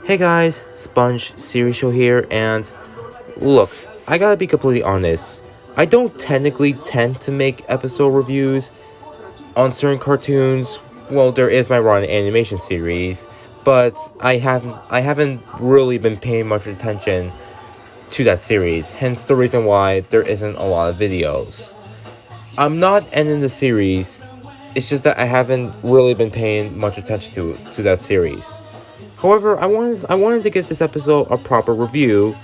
Hey guys, Sponge Series Show here, and look, I gotta be completely honest. I don't technically tend to make episode reviews on certain cartoons. Well, there is my Run animation series, but I haven't really been paying much attention to that series. Hence the reason why there isn't a lot of videos. I'm not ending the series. It's just that I haven't really been paying much attention to that series. However, I wanted to give this episode a proper review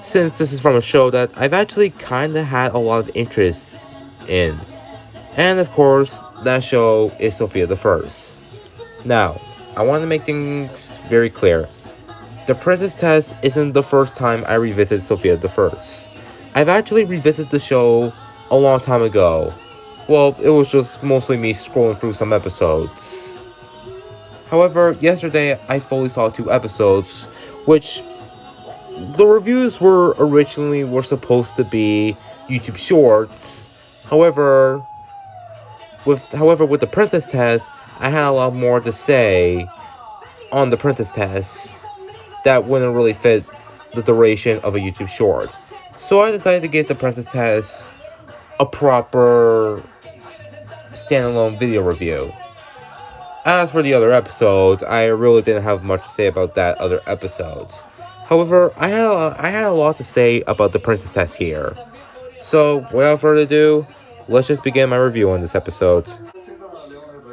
since this is from a show that I've actually kind of had a lot of interest in. And of course, that show is Sofia the First. Now, I want to make things very clear. The Princess Test isn't the first time I revisit Sofia the First. I've actually revisited the show a long time ago. Well, it was just mostly me scrolling through some episodes. However, yesterday I fully saw 2 episodes, which the reviews were supposed to be YouTube shorts. However, with the Princess Test, I had a lot more to say on the Princess Test that wouldn't really fit the duration of a YouTube short. So I decided to give the Princess Test a proper standalone video review. As for the other episodes, I really didn't have much to say about that other episodes. However, I had a lot to say about the Princess Test here. So, without further ado, let's just begin my review on this episode.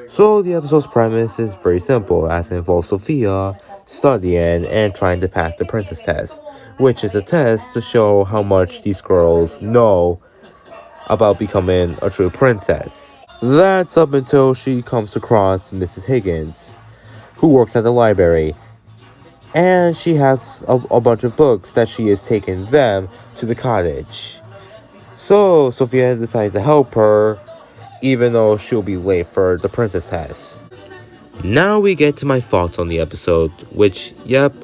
So, the episode's premise is very simple, as it involves Sofia studying and trying to pass the Princess Test, which is a test to show how much these girls know about becoming a true princess. That's up until she comes across Mrs. Higgins, who works at the library, and she has a bunch of books that she is taking them to the cottage. So Sophia decides to help her, even though she'll be late for the princess test. Now we get to my thoughts on the episode, which, yep,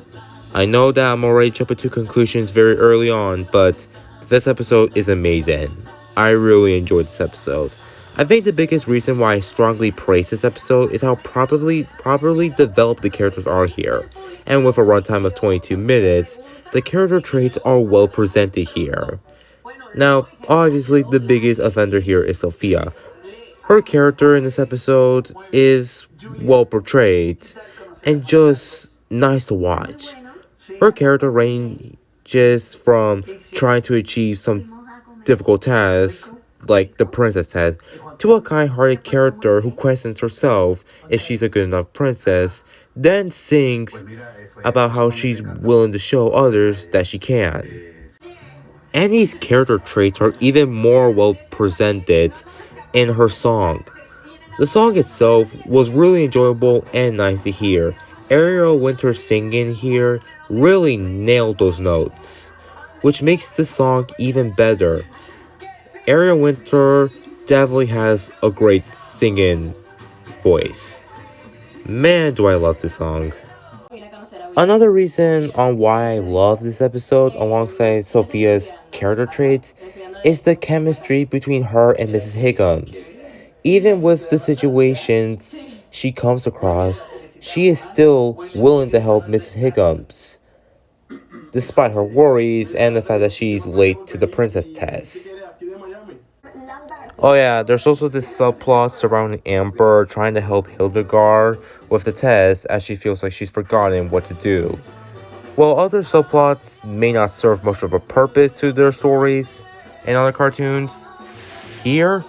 I know that I'm already jumping to conclusions very early on, but this episode is amazing. I really enjoyed this episode. I think the biggest reason why I strongly praise this episode is how properly developed the characters are here. And with a runtime of 22 minutes, the character traits are well presented here. Now, obviously, the biggest offender here is Sofia. Her character in this episode is well portrayed and just nice to watch. Her character ranges from trying to achieve some difficult tasks, like the princess test, to a kind-hearted character who questions herself if she's a good enough princess, then sings about how she's willing to show others that she can. Annie's character traits are even more well presented in her song. The song itself was really enjoyable and nice to hear. Ariel Winter singing here really nailed those notes, which makes the song even better. Ariel Winter definitely has a great singing voice. Man, do I love this song. Another reason on why I love this episode alongside Sophia's character traits is the chemistry between her and Mrs. Higgins. Even with the situations she comes across, she is still willing to help Mrs. Higgins, despite her worries and the fact that she's late to the princess test. Oh yeah, there's also this subplot surrounding Amber trying to help Hildegard with the test as she feels like she's forgotten what to do. While other subplots may not serve much of a purpose to their stories and other cartoons, here,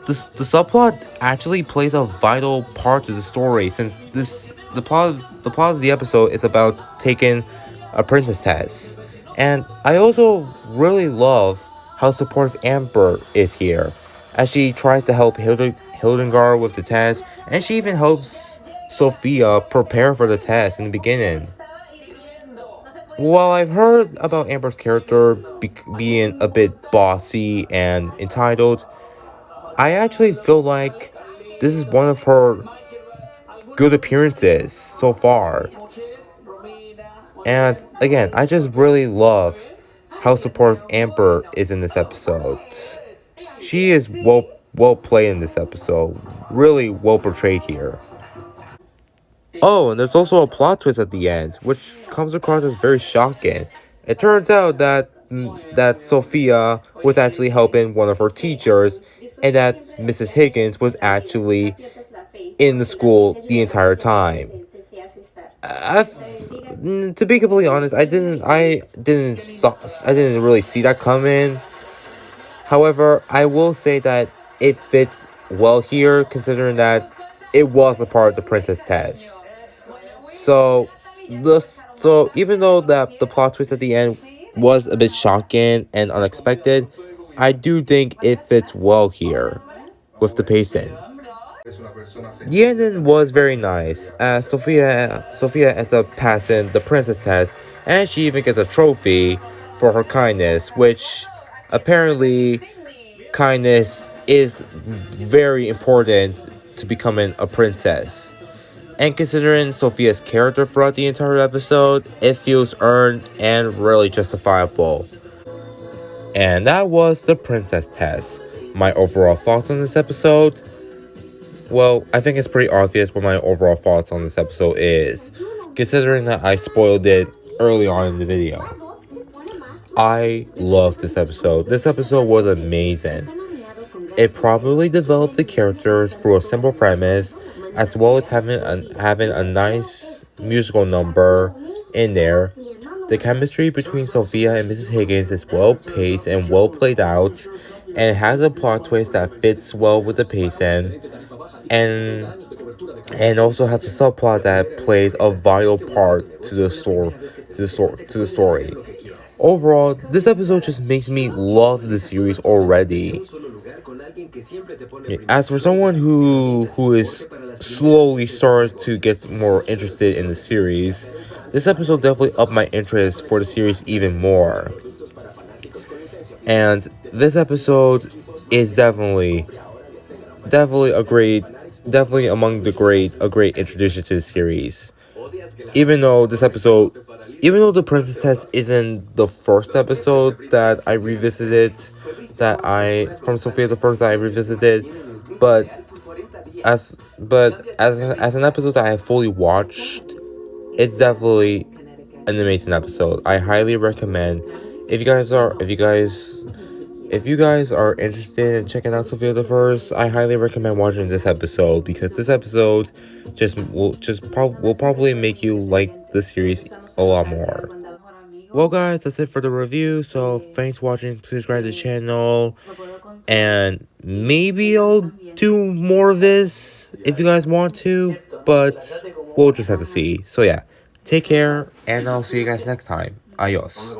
the subplot actually plays a vital part to the story since the plot of the episode is about taking a princess test. And I also really love how supportive Amber is here, as she tries to help Hildegard with the test, and she even helps Sophia prepare for the test in the beginning. While I've heard about Amber's character being a bit bossy and entitled, I actually feel like this is one of her good appearances so far. And again, I just really love how supportive Amber is in this episode. She is well played in this episode, really well portrayed here. Oh, and there's also a plot twist at the end, which comes across as very shocking. It turns out that Sophia was actually helping one of her teachers, and that Mrs. Higgins was actually in the school the entire time. To be completely honest, I didn't really see that coming. However, I will say that it fits well here, considering that it was a part of the princess test. So, so even though that the plot twist at the end was a bit shocking and unexpected, I do think it fits well here with the pacing. The ending was very nice, as Sophia ends up passing the princess test, and she even gets a trophy for her kindness, which apparently kindness is very important to becoming a princess. And considering Sophia's character throughout the entire episode, it feels earned and really justifiable. And that was the princess test. My overall thoughts on this episode? Well, I think it's pretty obvious what my overall thoughts on this episode is, considering that I spoiled it early on in the video. I love this episode. This episode was amazing. It probably developed the characters through a simple premise, as well as having a nice musical number in there. The chemistry between Sophia and Mrs. Higgins is well paced and well played out, and has a plot twist that fits well with the pacing, and also has a subplot that plays a vital part to the story. Overall, this episode just makes me love the series already. As for someone who is slowly starting to get more interested in the series, this episode definitely upped my interest for the series even more. And this episode is definitely definitely among a great introduction to the series. Even though even though the Princess Test isn't the first episode that I revisited, from Sophia the First that I revisited, but as an episode that I fully watched, it's definitely an amazing episode. I highly recommend if you guys are interested in checking out Sophia the First, I highly recommend watching this episode, because this episode will probably make you like the series a lot more. Well, guys, that's it for the review. So thanks for watching. Please subscribe to the channel, and maybe I'll do more of this if you guys want to, but we'll just have to see. So yeah, take care, and I'll see you guys next time. Adios.